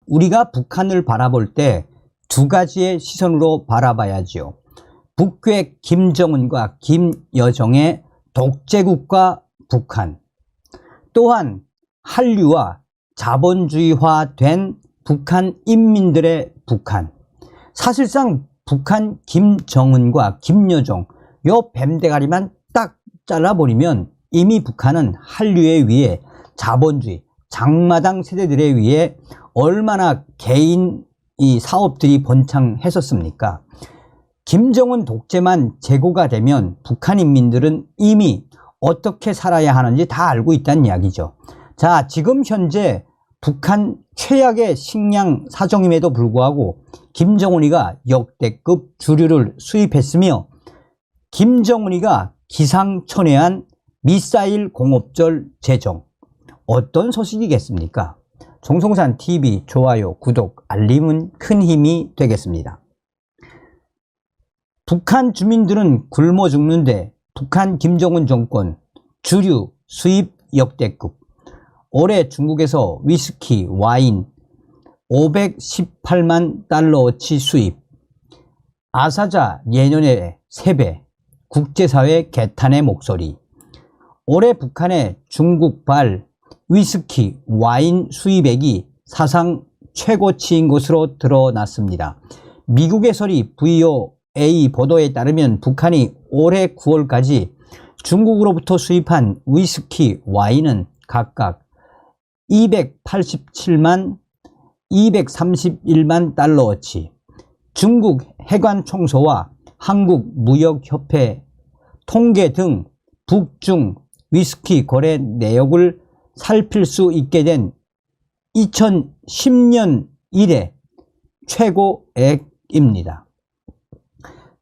우리가 북한을 바라볼 때 두 가지의 시선으로 바라봐야지요. 북괴 김정은과 김여정의 독재국가 북한, 또한 한류와 자본주의화된 북한 인민들의 북한. 사실상 북한 김정은과 김여정 요 뱀대가리만 딱 잘라버리면 이미 북한은 한류에 의해 자본주의, 장마당 세대들에 의해 얼마나 개인 이 사업들이 번창했었습니까? 김정은 독재만 재고가 되면 북한 인민들은 이미 어떻게 살아야 하는지 다 알고 있다는 이야기죠. 자, 지금 현재 북한 최악의 식량 사정임에도 불구하고 김정은이가 역대급 주류를 수입했으며 김정은이가 기상천외한 미사일 공업절 재정. 어떤 소식이겠습니까? 정성산TV 좋아요, 구독, 알림은 큰 힘이 되겠습니다. 북한 주민들은 굶어 죽는데 북한 김정은 정권 주류 수입 역대급. 올해 중국에서 위스키, 와인 518만 달러어치 수입. 아사자 예년의 3배. 국제사회 개탄의 목소리. 올해 북한의 중국발 위스키, 와인 수입액이 사상 최고치인 것으로 드러났습니다. 미국의 소리 VOA 보도에 따르면 북한이 올해 9월까지 중국으로부터 수입한 위스키, 와인은 각각 287만, 231만 달러어치. 중국 해관총소와 한국무역협회 통계 등 북중 위스키 거래 내역을 살필 수 있게 된 2010년 이래 최고액입니다.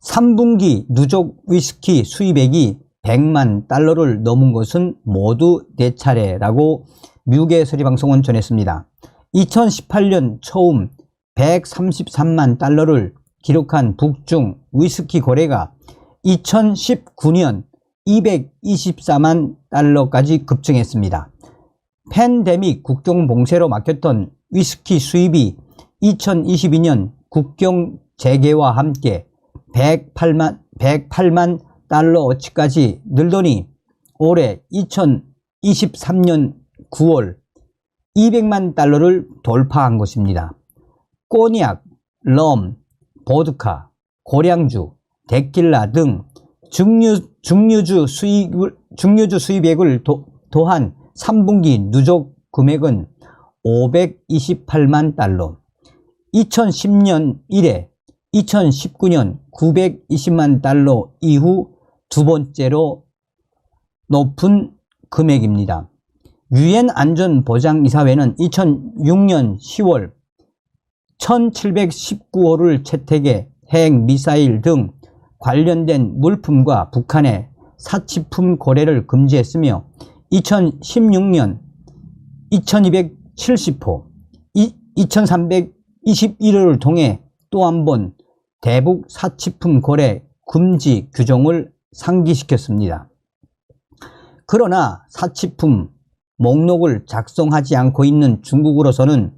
3분기 누적 위스키 수입액이 100만 달러를 넘은 것은 모두 4차례라고 미국의 소리방송은 전했습니다. 2018년 처음 133만 달러를 기록한 북중 위스키 거래가 2019년 224만 달러까지 급증했습니다. 팬데믹 국경 봉쇄로 막혔던 위스키 수입이 2022년 국경 재개와 함께 108만 달러어치까지 늘더니 올해 2023년 9월 200만 달러를 돌파한 것입니다. 꼬냑, 럼, 보드카, 고량주, 데킬라 등 증류주 수입액을 더한 3분기 누적 금액은 528만 달러. 2010년 이래 2019년 920만 달러 이후 두 번째로 높은 금액입니다. 유엔 안전보장이사회는 2006년 10월 1719호를 채택해 핵미사일 등 관련된 물품과 북한의 사치품 거래를 금지했으며 2016년 2270호, 2321호를 통해 또 한 번 대북 사치품 거래 금지 규정을 상기시켰습니다. 그러나 사치품 목록을 작성하지 않고 있는 중국으로서는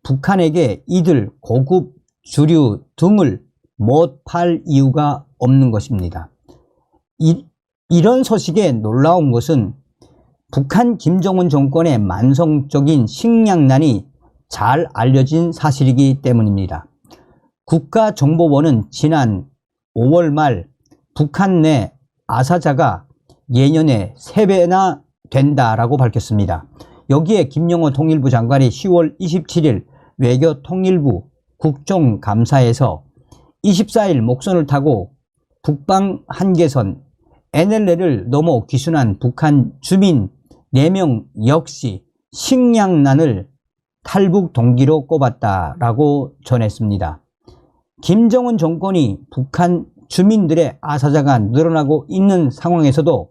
북한에게 이들 고급 주류 등을 못 팔 이유가 없는 것입니다. 이런 소식에 놀라운 것은 북한 김정은 정권의 만성적인 식량난이 잘 알려진 사실이기 때문입니다. 국가정보원은 지난 5월 말 북한 내 아사자가 예년에 3배나 된다라고 밝혔습니다. 여기에 김영호 통일부 장관이 10월 27일 외교통일부 국정감사에서 24일 목선을 타고 북방 한계선 NLL을 넘어 귀순한 북한 주민 4명 역시 식량난을 탈북 동기로 꼽았다라고 전했습니다. 김정은 정권이 북한 주민들의 아사자가 늘어나고 있는 상황에서도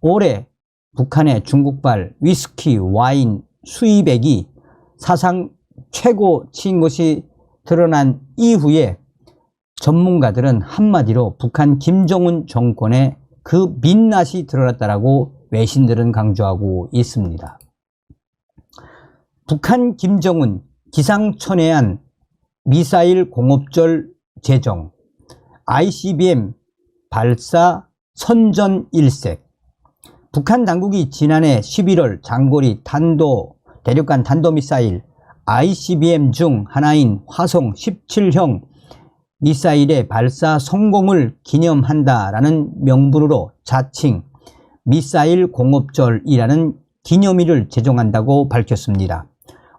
올해 북한의 중국발 위스키, 와인 수입액이 사상 최고치인 것이 드러난 이후에 전문가들은 한마디로 북한 김정은 정권의 그 민낯이 드러났다라고 외신들은 강조하고 있습니다. 북한 김정은 기상천외한 미사일 공업절 제정, ICBM 발사 선전 일색. 북한 당국이 지난해 11월 장거리 대륙간 탄도미사일 ICBM 중 하나인 화성 17형 미사일의 발사 성공을 기념한다라는 명분으로 자칭 미사일 공업절이라는 기념일을 제정한다고 밝혔습니다.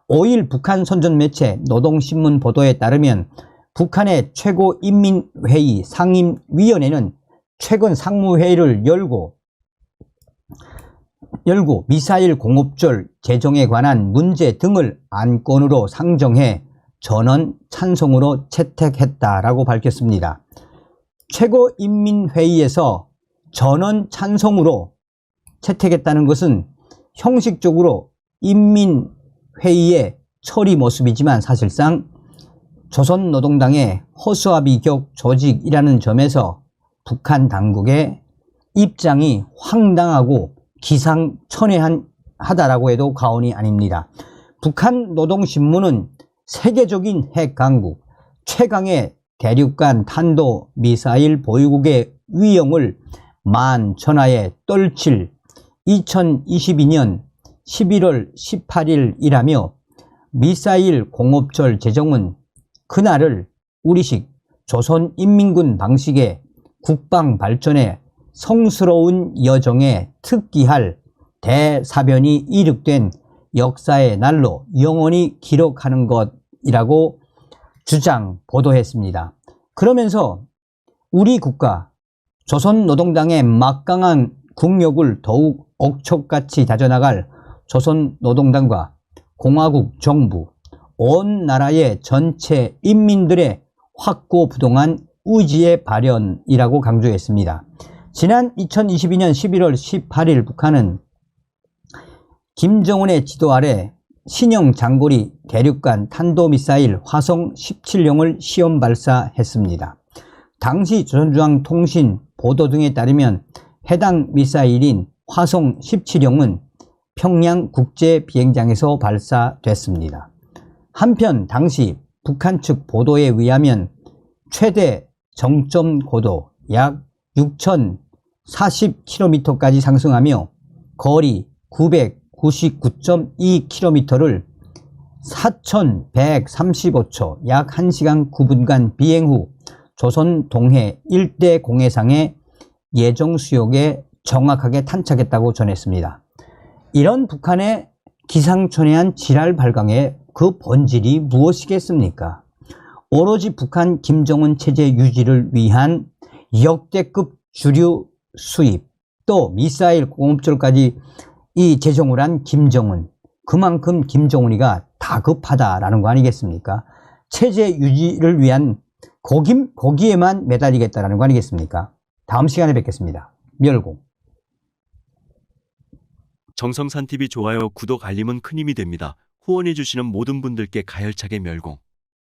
5일 북한 선전 매체 노동신문 보도에 따르면 북한의 최고인민회의 상임위원회는 최근 상무회의를 열고 미사일 공업절 제정에 관한 문제 등을 안건으로 상정해 전원 찬성으로 채택했다라고 밝혔습니다. 최고인민회의에서 전원 찬성으로 채택했다는 것은 형식적으로 인민회의의 처리 모습이지만 사실상 조선노동당의 허수아비격 조직이라는 점에서 북한 당국의 입장이 황당하고 기상천외하다라고 해도 과언이 아닙니다. 북한 노동신문은 세계적인 핵강국, 최강의 대륙간 탄도미사일 보유국의 위용을 만천하에 떨칠 2022년 11월 18일이라며 미사일 공업절 제정은 그날을 우리식 조선인민군 방식의 국방 발전에 성스러운 여정에 특기할 대사변이 이룩된 역사의 날로 영원히 기록하는 것이라고 주장 보도했습니다. 그러면서 우리 국가 조선노동당의 막강한 국력을 더욱 억척같이 다져나갈 조선노동당과 공화국 정부, 온 나라의 전체 인민들의 확고부동한 의지의 발현이라고 강조했습니다. 지난 2022년 11월 18일 북한은 김정은의 지도 아래 신형 장거리 대륙간 탄도미사일 화성 17형을 시험 발사했습니다. 당시 조선중앙통신 보도 등에 따르면 해당 미사일인 화성 17형은 평양 국제비행장에서 발사됐습니다. 한편 당시 북한 측 보도에 의하면 최대 정점 고도 약 6,040km까지 상승하며 거리 999.2km를 4,135초 약 1시간 9분간 비행 후 조선 동해 일대 공해상의 예정 수역에 정확하게 탄착했다고 전했습니다. 이런 북한의 기상천외한 지랄 발광의 그 본질이 무엇이겠습니까? 오로지 북한 김정은 체제 유지를 위한 역대급 주류 수입, 또 미사일 공업절까지 이 제정을 한 김정은, 그만큼 김정은이가 다급하다라는 거 아니겠습니까? 체제 유지를 위한 거기에만 매달리겠다라는 거 아니겠습니까? 다음 시간에 뵙겠습니다. 멸공. 정성산TV 좋아요, 구독, 알림은 큰 힘이 됩니다. 후원해주시는 모든 분들께 가열차게 멸공.